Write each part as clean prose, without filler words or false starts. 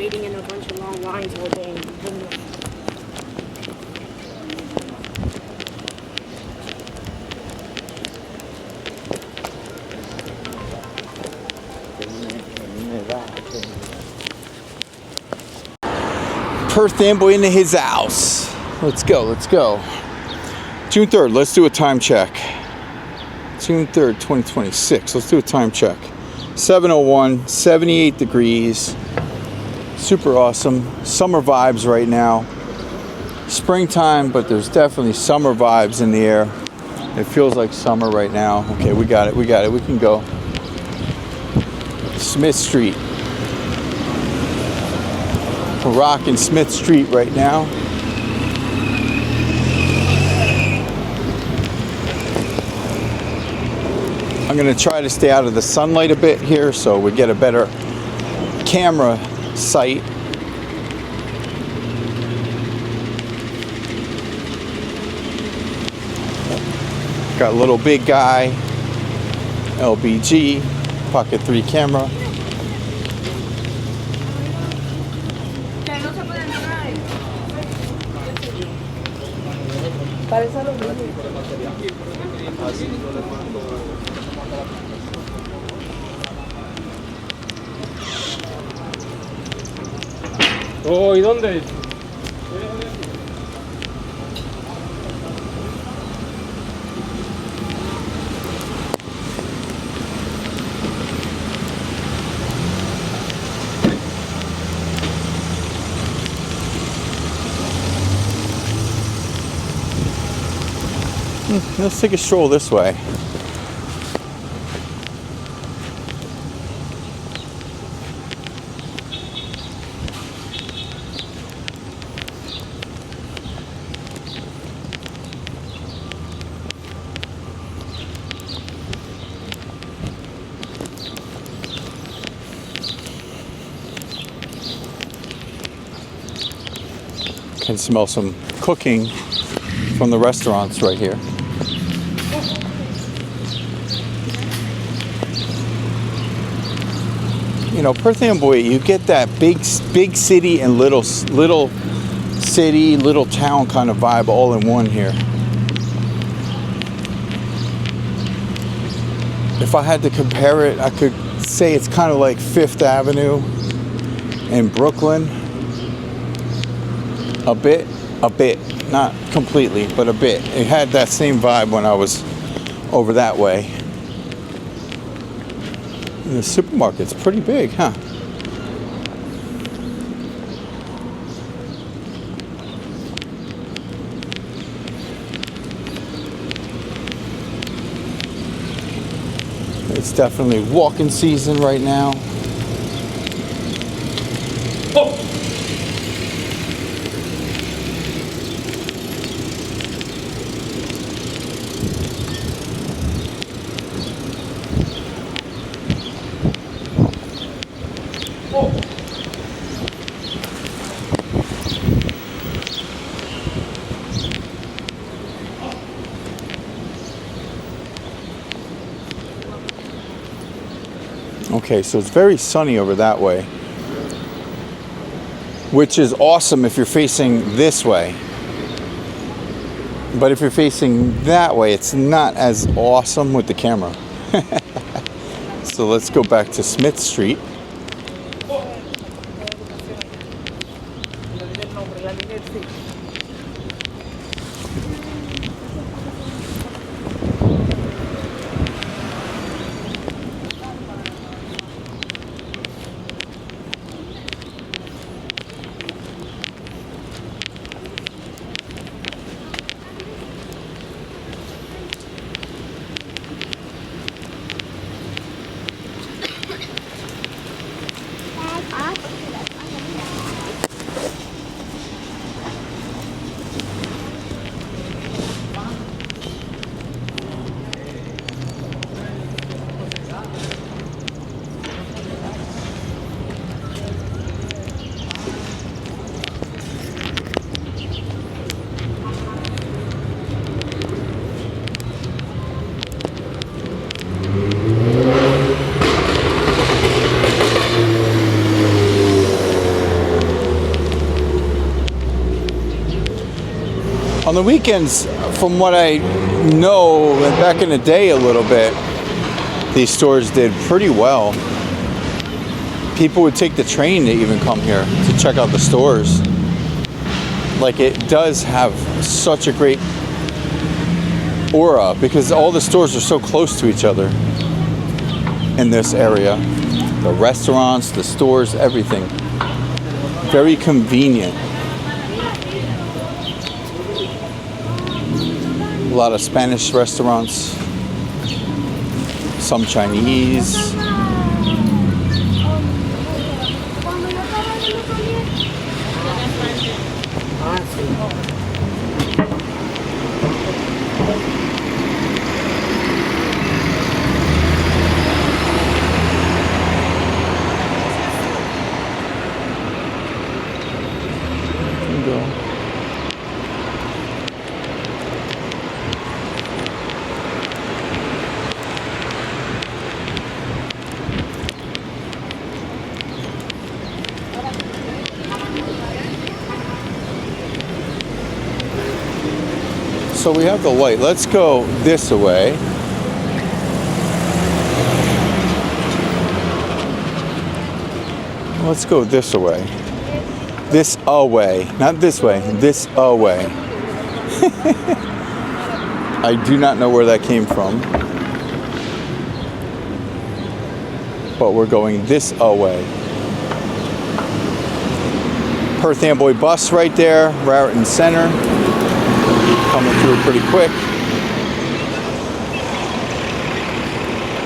waiting in a bunch of long lines all day. Perth Amboy into his house. Let's go, let's go. June 3rd, let's do a time check. June 3rd, 2026. Let's do a time check. 7:01, 78 degrees. Super awesome. Summer vibes right now. Springtime, but there's definitely summer vibes in the air. It feels like summer right now. Okay, we got it, we got it. We can go. Smith Street. We're rocking Smith Street right now. I'm gonna try to stay out of the sunlight a bit here so we get a better camera sight. Got a little big guy, LBG, Pocket 3 camera. Oh, ¿y dónde? Let's take a stroll this way. Can smell some cooking from the restaurants right here. You know, Perth Amboy, you get that big city and little city, little town kind of vibe all in one here. If I had to compare it, I could say it's kind of like Fifth Avenue in Brooklyn. A bit, not completely, but a bit. It had that same vibe when I was over that way. And the supermarket's pretty big, huh? It's definitely walking season right now. Oh. Okay, so it's very sunny over that way, which is awesome if you're facing this way. But if you're facing that way, it's not as awesome with the camera. So let's go back to Smith Street. On the weekends, from what I know, back in the day a little bit, these stores did pretty well. People would take the train to even come here to check out the stores. Like, it does have such a great aura because all the stores are so close to each other in this area. The restaurants, the stores, everything. Very convenient. A lot of Spanish restaurants, some Chinese. So we have the light. Let's go this way. Let's go this way. This away. Not this way. This away. I do not know where that came from. But we're going this away. Perth Amboy bus right there. Raritan Center. Coming through pretty quick.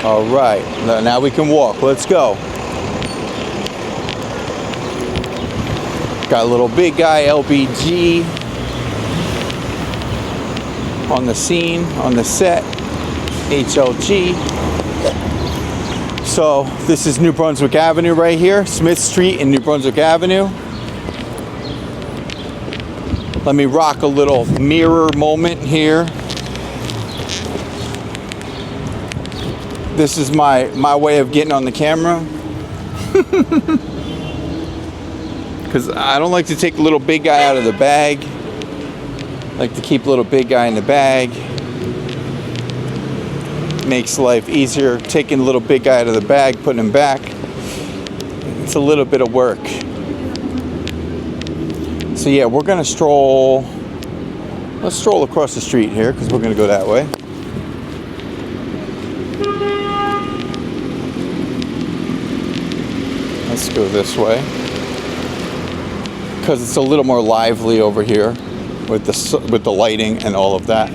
All right, now we can walk. Let's go. Got a little big guy, LBG, on the scene, on the set, HLG. So this is New Brunswick Avenue right here, Smith Street and New Brunswick Avenue. Let me rock a little mirror moment here. This is my way of getting on the camera. Because I don't like to take little big guy out of the bag. I like to keep little big guy in the bag. Makes life easier. Taking little big guy out of the bag, putting him back. It's a little bit of work. So yeah, we're gonna stroll. Let's stroll across the street here because we're gonna go that way. Let's go this way because it's a little more lively over here with the lighting and all of that.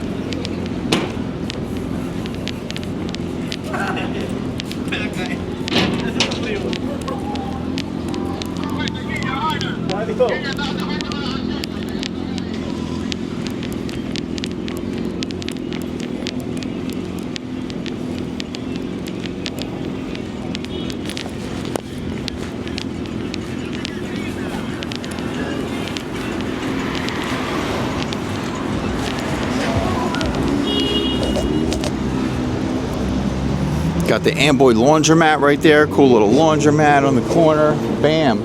Got the Amboy laundromat right there. Cool little laundromat on the corner. Bam.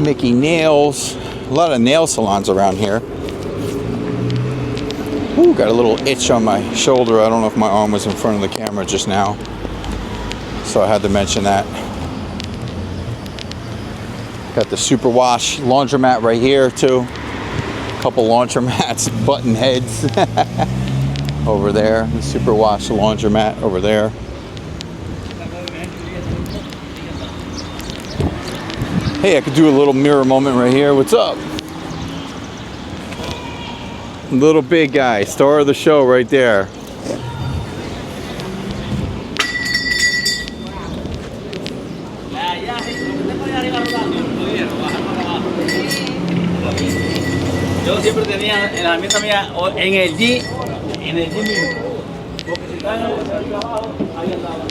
Mickey Nails. A lot of nail salons around here. Ooh, got a little itch on my shoulder. I don't know if my arm was in front of the camera just now, so I had to mention that. Got the Super Wash laundromat right here too. A couple laundromats, button heads over there. The Super Wash laundromat over there. Hey, I could do a little mirror moment right here. What's up? Little big guy, star of the show right there. Yo siempre tenía en la mesa mía, en el G mismo. Porque si están ahí abajo, ahí andaba.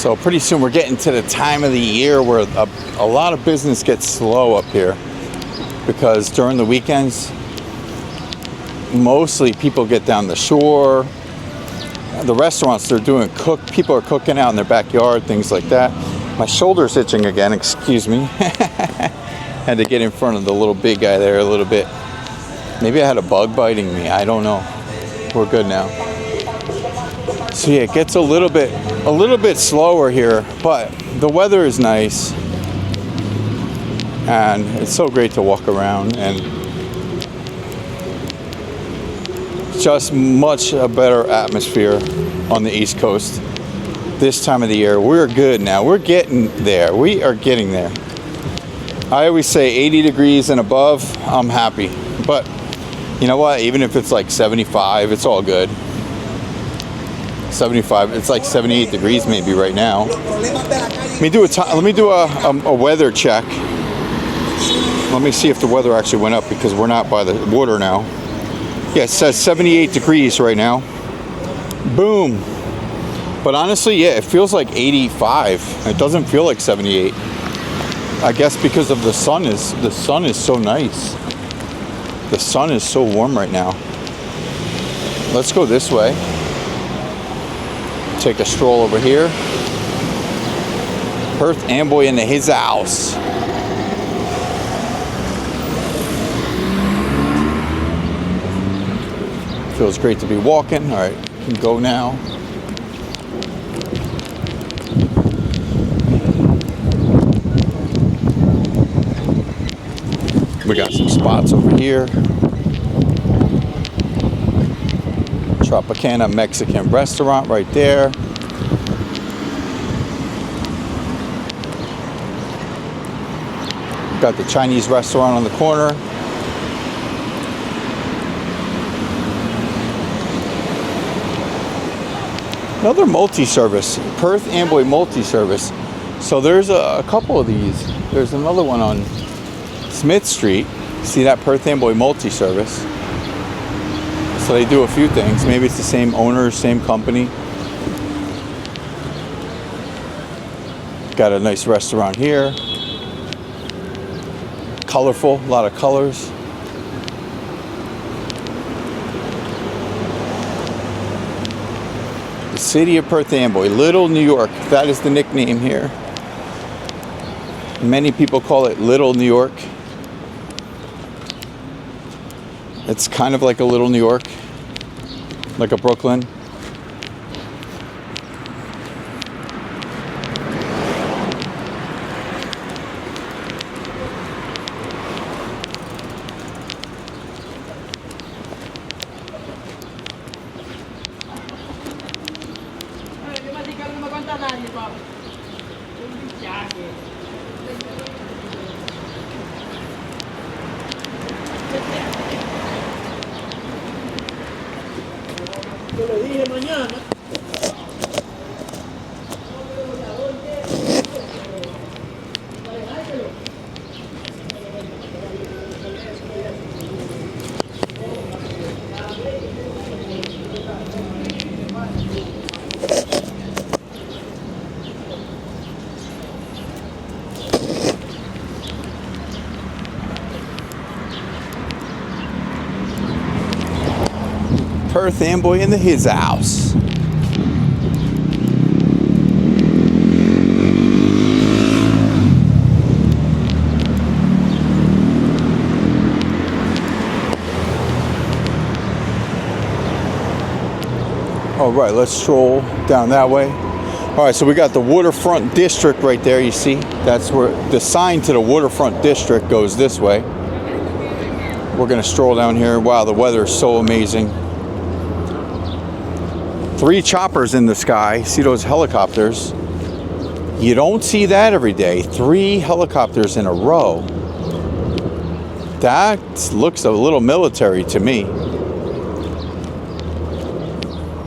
So pretty soon we're getting to the time of the year where a lot of business gets slow up here, because during the weekends, mostly people get down the shore. The restaurants, they're doing people are cooking out in their backyard, things like that. My shoulder's itching again, excuse me. Had to get in front of the little big guy there a little bit. Maybe I had a bug biting me, I don't know. We're good now. So yeah, it gets a little bit slower here, but the weather is nice. And it's so great to walk around, and just much a better atmosphere on the East Coast this time of the year. We're good now. We're getting there. We are getting there. I always say 80 degrees and above, I'm happy. But you know what? Even if it's like 75, it's all good. 75, it's like 78 degrees maybe right now. Let me do a weather check. Let me see if the weather actually went up, because we're not by the water now. Yeah, it says 78 degrees right now. Boom. But honestly, yeah, it feels like 85. It doesn't feel like 78. I guess because of the sun is so nice. The sun is so warm right now. Let's go this way. Take a stroll over here. Perth Amboy into his house. Feels great to be walking. All right, we can go now. We got some spots over here. Tropicana Mexican restaurant right there. Got the Chinese restaurant on the corner. Another multi-service, Perth Amboy multi-service. So there's a couple of these. There's another one on Smith Street. See that Perth Amboy multi-service? So they do a few things. Maybe it's the same owner, same company. Got a nice restaurant here. Colorful, a lot of colors. The city of Perth Amboy, Little New York. That is the nickname here. Many people call it Little New York. It's kind of like a little New York, like a Brooklyn. Te lo dije mañana. Perth Amboy into his house. All right, let's stroll down that way. All right, so we got the waterfront district right there. You see, that's where the sign to the waterfront district goes this way. We're gonna stroll down here. Wow, the weather is so amazing. 3 choppers in the sky. See those helicopters? You don't see that every day. 3 helicopters in a row. That looks a little military to me.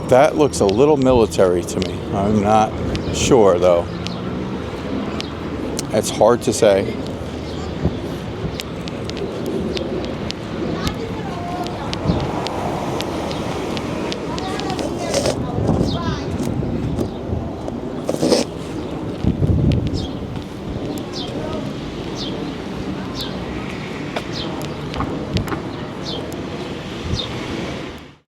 That looks a little military to me. I'm not sure though. It's hard to say.